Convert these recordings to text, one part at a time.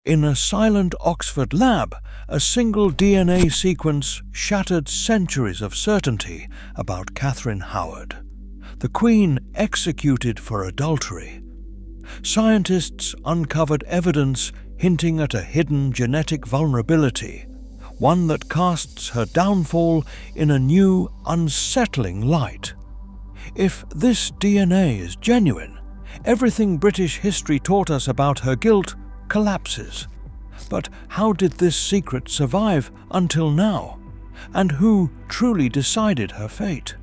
In a silent Oxford lab, a single DNA sequence shattered centuries of certainty about Katherine Howard, the Queen executed for adultery. Scientists uncovered evidence hinting at a hidden genetic vulnerability, one that casts her downfall in a new, unsettling light. If this DNA is genuine, everything British history taught us about her guilt collapses. But how did this secret survive until now? And who truly decided her fate?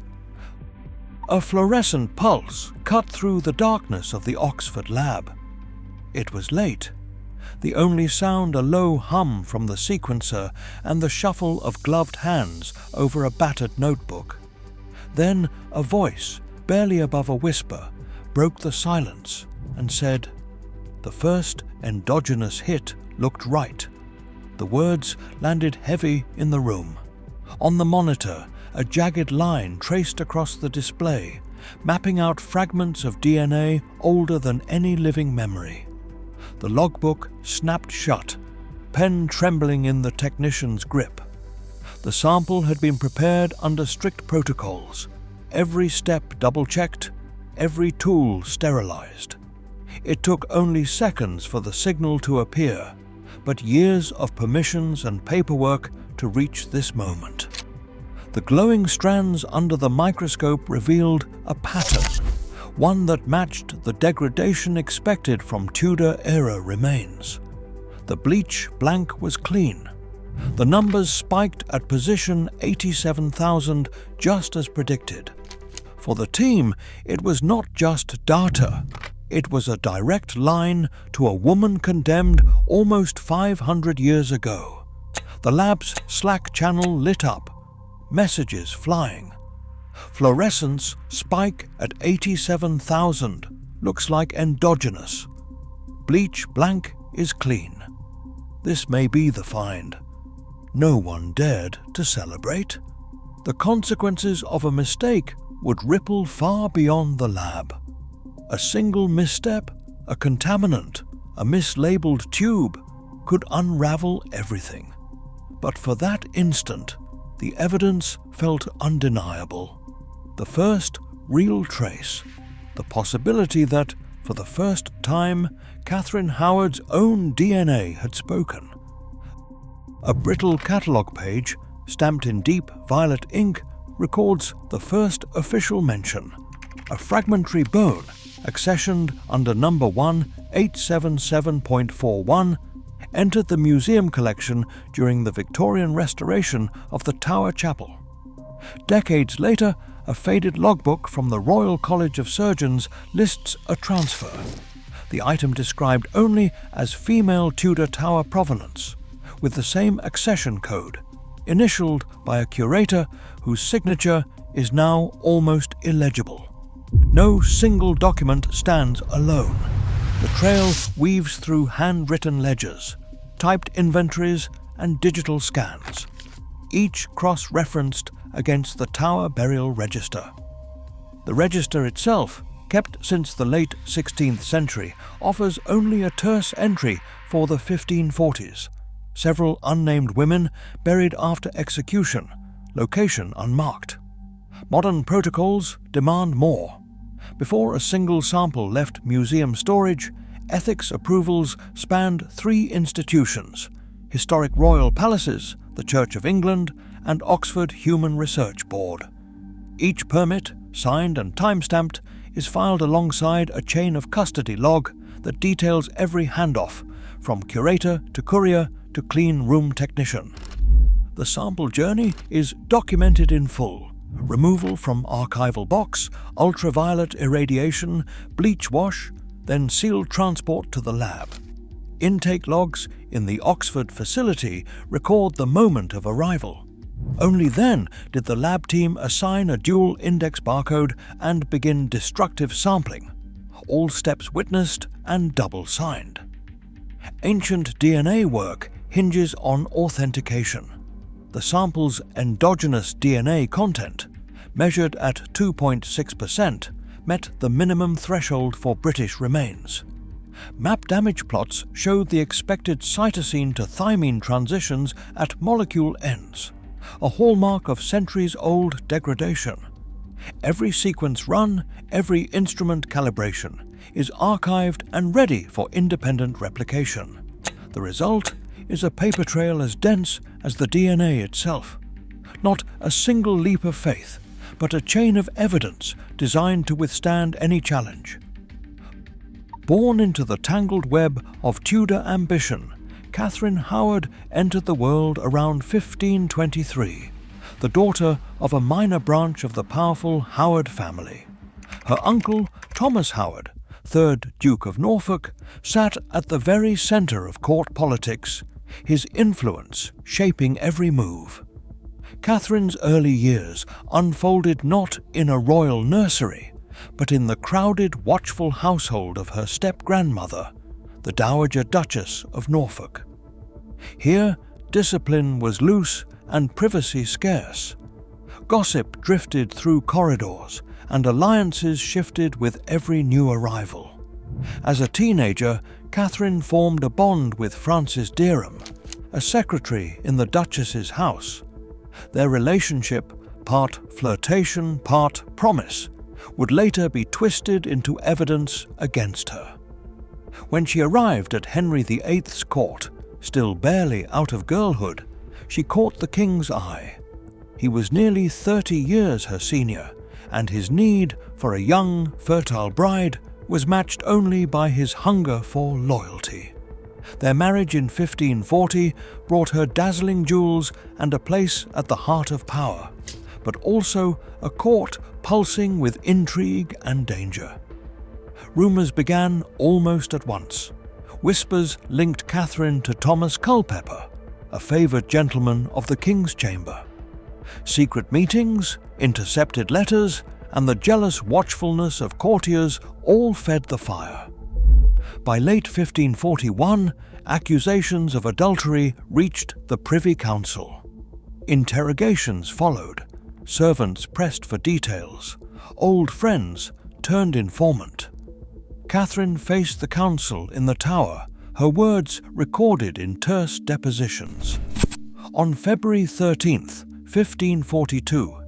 A fluorescent pulse cut through the darkness of the Oxford lab. It was late. The only sound a low hum from the sequencer and the shuffle of gloved hands over a battered notebook. Then a voice, barely above a whisper, broke the silence and said, "The first endogenous hit looked right." The words landed heavy in the room. On the monitor, a jagged line traced across the display, mapping out fragments of DNA older than any living memory. The logbook snapped shut, pen trembling in the technician's grip. The sample had been prepared under strict protocols, every step double-checked, every tool sterilized. It took only seconds for the signal to appear, but years of permissions and paperwork to reach this moment. The glowing strands under the microscope revealed a pattern, one that matched the degradation expected from Tudor-era remains. The bleach blank was clean. The numbers spiked at position 87,000, just as predicted. For the team, it was not just data. It was a direct line to a woman condemned almost 500 years ago. The lab's Slack channel lit up, messages flying. Fluorescence spike at 87,000, looks like endogenous. Bleach blank is clean. This may be the find. No one dared to celebrate. The consequences of a mistake would ripple far beyond the lab. A single misstep, a contaminant, a mislabeled tube could unravel everything. But for that instant, the evidence felt undeniable. The first real trace, the possibility that, for the first time, Katherine Howard's own DNA had spoken. A brittle catalogue page, stamped in deep violet ink, records the first official mention. A fragmentary bone, accessioned under number 1877.41, entered the museum collection during the Victorian restoration of the Tower Chapel. Decades later, a faded logbook from the Royal College of Surgeons lists a transfer. The item described only as female Tudor Tower provenance, with the same accession code, initialed by a curator whose signature is now almost illegible. No single document stands alone. The trail weaves through handwritten ledgers, typed inventories, and digital scans, each cross-referenced against the Tower Burial Register. The register itself, kept since the late 16th century, offers only a terse entry for the 1540s. Several unnamed women buried after execution, location unmarked. Modern protocols demand more. Before a single sample left museum storage, ethics approvals spanned 3 institutions: historic royal palaces, the Church of England, and Oxford Human Research Board. Each permit, signed and time-stamped, is filed alongside a chain of custody log that details every handoff, from curator to courier to clean room technician. The sample journey is documented in full: removal from archival box, ultraviolet irradiation, bleach wash, then sealed transport to the lab. Intake logs in the Oxford facility record the moment of arrival. Only then did the lab team assign a dual index barcode and begin destructive sampling, all steps witnessed and double signed. Ancient DNA work hinges on authentication. The sample's endogenous DNA content, measured at 2.6%, met the minimum threshold for British remains. Map damage plots showed the expected cytosine to thymine transitions at molecule ends, a hallmark of centuries-old degradation. Every sequence run, every instrument calibration is archived and ready for independent replication. The result is a paper trail as dense as the DNA itself. Not a single leap of faith, but a chain of evidence designed to withstand any challenge. Born into the tangled web of Tudor ambition, Katherine Howard entered the world around 1523, the daughter of a minor branch of the powerful Howard family. Her uncle, Thomas Howard, 3rd Duke of Norfolk, sat at the very centre of court politics, his influence shaping every move. Katherine's early years unfolded not in a royal nursery, but in the crowded, watchful household of her step-grandmother, the Dowager Duchess of Norfolk. Here, discipline was loose and privacy scarce. Gossip drifted through corridors, and alliances shifted with every new arrival. As a teenager, Katherine formed a bond with Francis Derham, a secretary in the Duchess's house. Their relationship, part flirtation, part promise, would later be twisted into evidence against her. When she arrived at Henry VIII's court, still barely out of girlhood, she caught the king's eye. He was nearly 30 years her senior, and his need for a young, fertile bride was matched only by his hunger for loyalty. Their marriage in 1540 brought her dazzling jewels and a place at the heart of power, but also a court pulsing with intrigue and danger. Rumours began almost at once. Whispers linked Katherine to Thomas Culpeper, a favoured gentleman of the King's Chamber. Secret meetings, intercepted letters, and the jealous watchfulness of courtiers all fed the fire. By late 1541, accusations of adultery reached the Privy Council. Interrogations followed. Servants pressed for details. Old friends turned informant. Katherine faced the council in the Tower, her words recorded in terse depositions. On February 13th, 1542,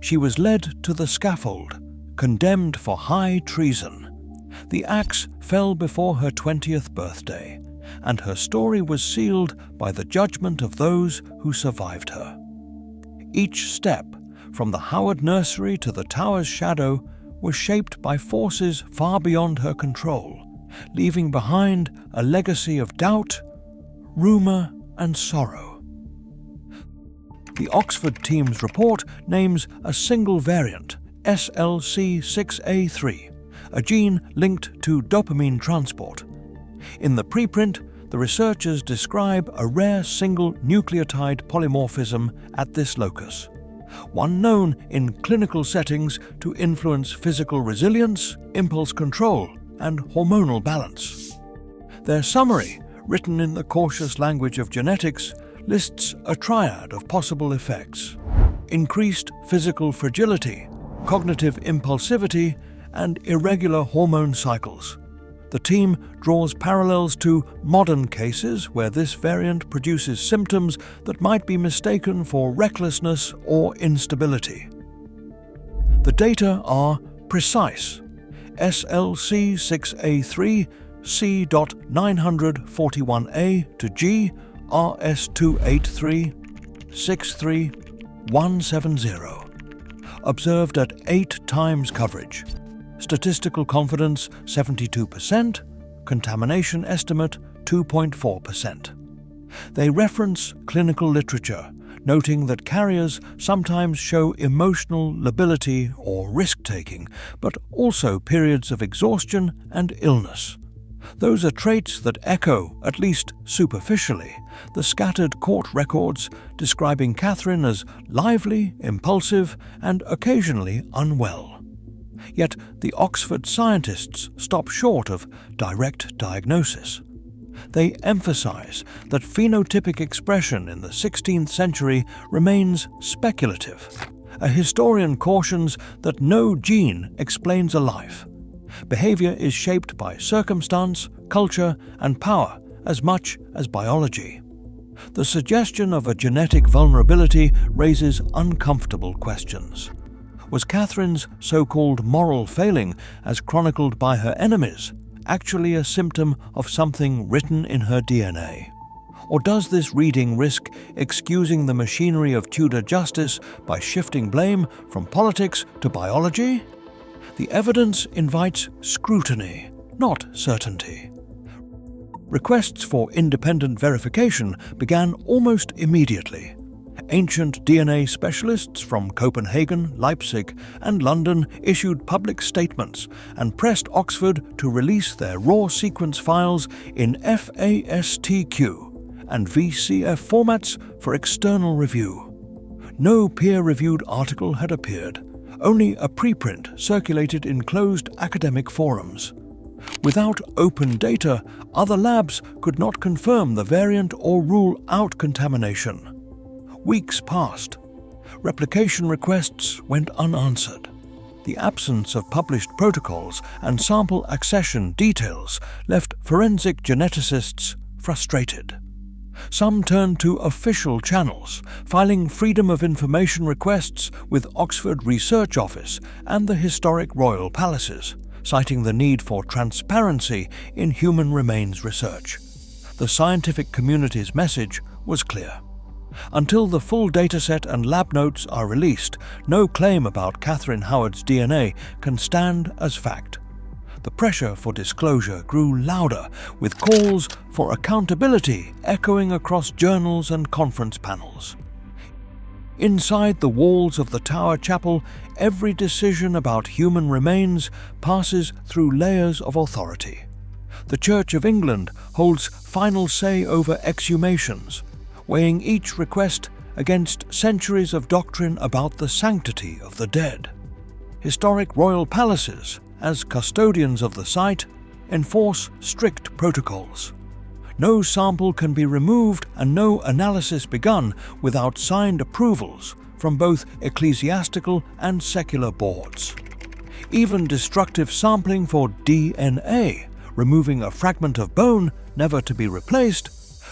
she was led to the scaffold, condemned for high treason. The axe fell before her 20th birthday, and her story was sealed by the judgment of those who survived her. Each step, from the Howard nursery to the Tower's shadow, was shaped by forces far beyond her control, leaving behind a legacy of doubt, rumour, and sorrow. The Oxford team's report names a single variant, SLC6A3, a gene linked to dopamine transport. In the preprint, the researchers describe a rare single nucleotide polymorphism at this locus, one known in clinical settings to influence physical resilience, impulse control, and hormonal balance. Their summary, written in the cautious language of genetics, lists a triad of possible effects: increased physical fragility, cognitive impulsivity, and irregular hormone cycles. The team draws parallels to modern cases where this variant produces symptoms that might be mistaken for recklessness or instability. The data are precise. SLC6A3 C.941A to G RS283 63170. Observed at 8 times coverage. Statistical confidence 72%, contamination estimate 2.4%. They reference clinical literature, noting that carriers sometimes show emotional lability or risk-taking, but also periods of exhaustion and illness. Those are traits that echo, at least superficially, the scattered court records describing Katherine as lively, impulsive, and occasionally unwell. Yet the Oxford scientists stop short of direct diagnosis. They emphasize that phenotypic expression in the 16th century remains speculative. A historian cautions that no gene explains a life. Behavior is shaped by circumstance, culture, and power as much as biology. The suggestion of a genetic vulnerability raises uncomfortable questions. Was Katherine's so-called moral failing, as chronicled by her enemies, actually a symptom of something written in her DNA? Or does this reading risk excusing the machinery of Tudor justice by shifting blame from politics to biology? The evidence invites scrutiny, not certainty. Requests for independent verification began almost immediately. Ancient DNA specialists from Copenhagen, Leipzig, and London issued public statements and pressed Oxford to release their raw sequence files in FASTQ and VCF formats for external review. No peer-reviewed article had appeared, only a preprint circulated in closed academic forums. Without open data, other labs could not confirm the variant or rule out contamination. Weeks passed. Replication requests went unanswered. The absence of published protocols and sample accession details left forensic geneticists frustrated. Some turned to official channels, filing Freedom of Information requests with Oxford Research Office and the historic royal palaces, citing the need for transparency in human remains research. The scientific community's message was clear. Until the full dataset and lab notes are released, no claim about Katherine Howard's DNA can stand as fact. The pressure for disclosure grew louder, with calls for accountability echoing across journals and conference panels. Inside the walls of the Tower Chapel, every decision about human remains passes through layers of authority. The Church of England holds final say over exhumations, weighing each request against centuries of doctrine about the sanctity of the dead. Historic royal palaces, as custodians of the site, enforce strict protocols. No sample can be removed and no analysis begun without signed approvals from both ecclesiastical and secular boards. Even destructive sampling for DNA, removing a fragment of bone never to be replaced,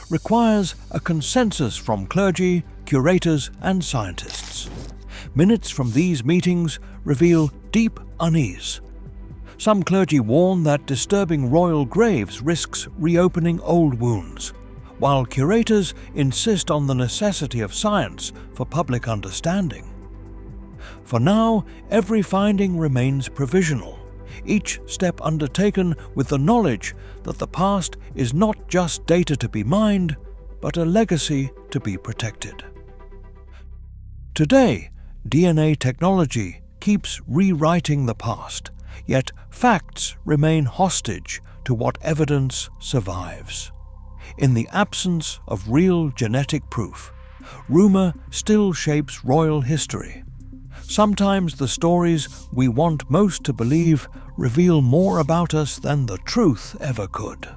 requires a consensus from clergy, curators, and scientists. Minutes from these meetings reveal deep unease. Some clergy warn that disturbing royal graves risks reopening old wounds, while curators insist on the necessity of science for public understanding. For now, every finding remains provisional, each step undertaken with the knowledge that the past is not just data to be mined, but a legacy to be protected. Today, DNA technology keeps rewriting the past, yet facts remain hostage to what evidence survives. In the absence of real genetic proof, rumor still shapes royal history. Sometimes the stories we want most to believe reveal more about us than the truth ever could.